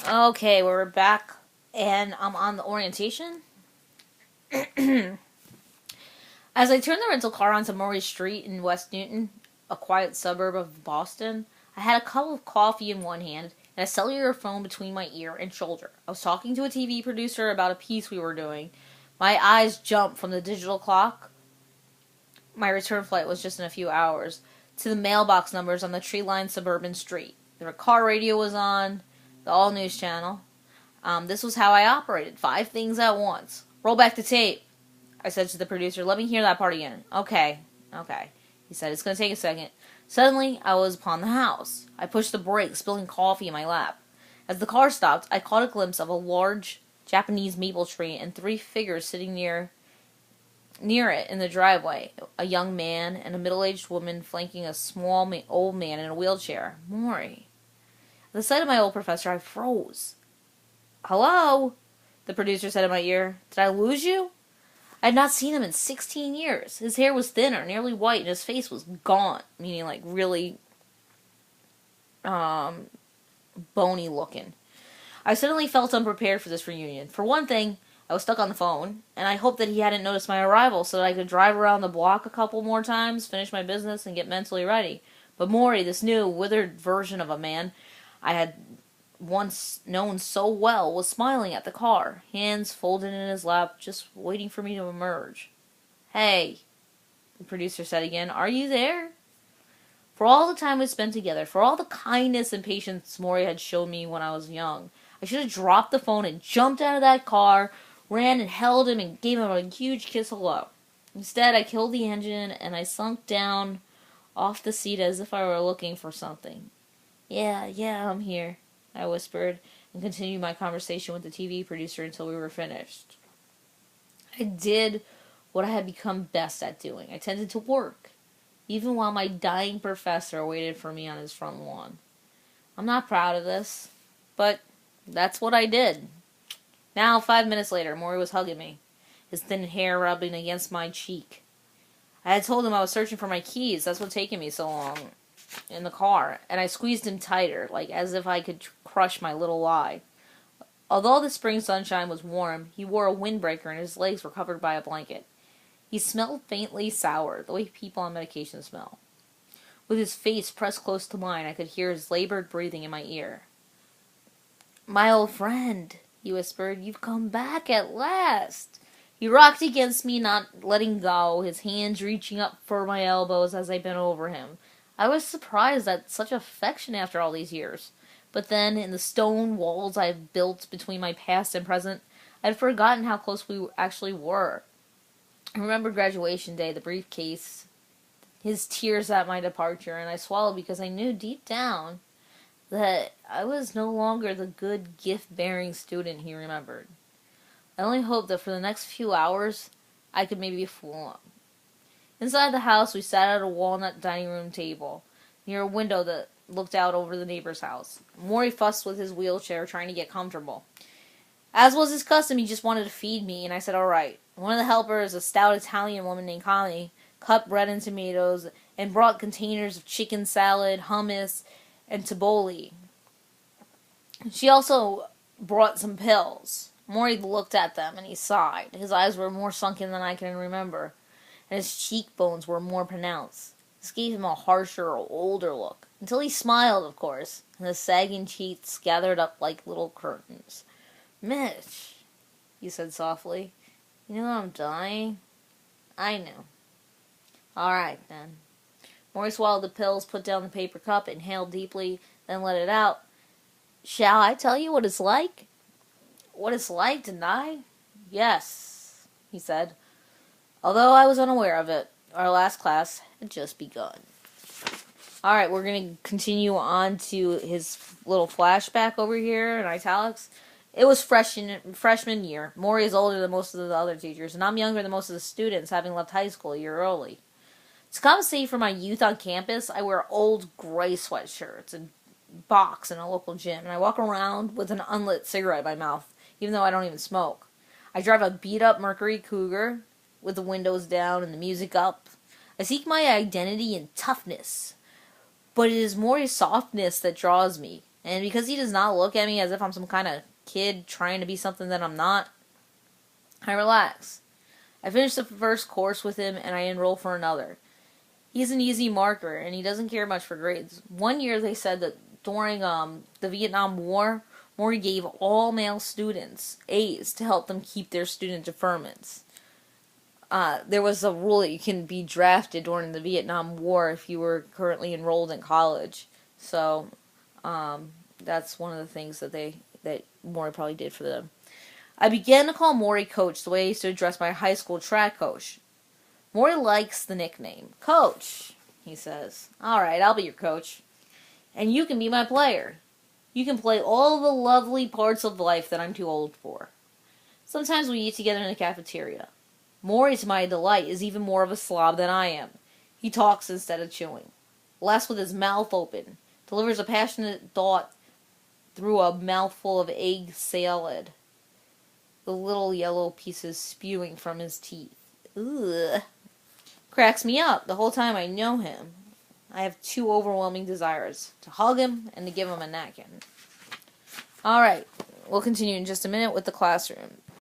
Okay, we're back, and I'm on the orientation. As I turned the rental car onto Murray Street in West Newton, a quiet suburb of Boston, I had a cup of coffee in one hand and a cellular phone between my ear and shoulder. I was talking to a TV producer about a piece we were doing. My eyes jumped from the digital clock. My return flight was just in a few hours, to the mailbox numbers on the tree-lined suburban street. The car radio was on, the all-news channel. This was how I operated. 5 things at once. Roll back the tape, I said to the producer. Let me hear that part again. Okay. He said, it's going to take a second. Suddenly, I was upon the house. I pushed the brake, spilling coffee in my lap. As the car stopped, I caught a glimpse of a large Japanese maple tree and 3 figures sitting near it in the driveway. A young man and a middle-aged woman flanking a small old man in a wheelchair. Maury. At the sight of my old professor, I froze. Hello? The producer said in my ear. Did I lose you? I had not seen him in 16 years. His hair was thinner, nearly white, and his face was gaunt, meaning like really bony looking. I suddenly felt unprepared for this reunion. For one thing, I was stuck on the phone, and I hoped that he hadn't noticed my arrival so that I could drive around the block a couple more times, finish my business, and get mentally ready. But Maury, this new, withered version of a man I had once known so well, was smiling at the car, hands folded in his lap, just waiting for me to emerge. Hey, the producer said again, are you there? For all the time we spent together, for all the kindness and patience Maury had shown me when I was young, I should have dropped the phone and jumped out of that car, ran and held him and gave him a huge kiss hello. Instead, I killed the engine and I sunk down off the seat as if I were looking for something. Yeah, I'm here, I whispered, and continued my conversation with the TV producer until we were finished. I did what I had become best at doing. I tended to work, even while my dying professor waited for me on his front lawn. I'm not proud of this, but that's what I did. Now, 5 minutes later, Maury was hugging me, his thin hair rubbing against my cheek. I had told him I was searching for my keys. That's what's taking me so long in the car, and I squeezed him tighter, like as if I could crush my little lie. Although the spring sunshine was warm, he wore a windbreaker and his legs were covered by a blanket. He smelled faintly sour, the way people on medication smell. With his face pressed close to mine, I could hear his labored breathing in my ear. My old friend, he whispered, you've come back at last. He rocked against me, not letting go, his hands reaching up for my elbows as I bent over him. I was surprised at such affection after all these years. But then, in the stone walls I had built between my past and present, I had forgotten how close we actually were. I remembered graduation day, the briefcase, his tears at my departure, and I swallowed because I knew deep down that I was no longer the good, gift-bearing student he remembered. I only hoped that for the next few hours, I could maybe fool him. Inside the house, we sat at a walnut dining room table, near a window that looked out over the neighbor's house. Maury fussed with his wheelchair, trying to get comfortable. As was his custom, he just wanted to feed me, and I said, all right. One of the helpers, a stout Italian woman named Connie, cut bread and tomatoes, and brought containers of chicken salad, hummus, and tabbouleh. She also brought some pills. Maury looked at them, and he sighed. His eyes were more sunken than I can remember, and his cheekbones were more pronounced. This gave him a harsher, older look, until he smiled, of course, and the sagging cheeks gathered up like little curtains. Mitch, he said softly, you know I'm dying? I know. All right, then. Maury swallowed the pills, put down the paper cup, inhaled deeply, then let it out. Shall I tell you what it's like? What it's like to die? Yes, he said. Although I was unaware of it, our last class had just begun. Alright, we're going to continue on to his little flashback over here in italics. It was freshman year. Maury is older than most of the other teachers, and I'm younger than most of the students, having left high school a year early. To compensate for my youth on campus, I wear old gray sweatshirts and box in a local gym, and I walk around with an unlit cigarette in my mouth, even though I don't even smoke. I drive a beat-up Mercury Cougar with the windows down and the music up. I seek my identity in toughness, but it is Maury's softness that draws me. And because he does not look at me as if I'm some kind of kid trying to be something that I'm not, I relax. I finish the first course with him and I enroll for another. He's an easy marker and he doesn't care much for grades. One year they said that during the Vietnam War, Maury gave all male students A's to help them keep their student deferments. There was a rule that you can be drafted during the Vietnam War if you were currently enrolled in college. So that's one of the things that Maury probably did for them. I began to call Maury Coach the way I used to address my high school track coach. Maury likes the nickname. Coach, he says. Alright, I'll be your coach. And you can be my player. You can play all the lovely parts of life that I'm too old for. Sometimes we eat together in the cafeteria. Maury, to my delight, is even more of a slob than I am. He talks instead of chewing. Laughs with his mouth open. Delivers a passionate thought through a mouthful of egg salad. The little yellow pieces spewing from his teeth. Ugh. Cracks me up the whole time I know him. I have two overwhelming desires. To hug him and to give him a napkin. Alright, we'll continue in just a minute with the classroom.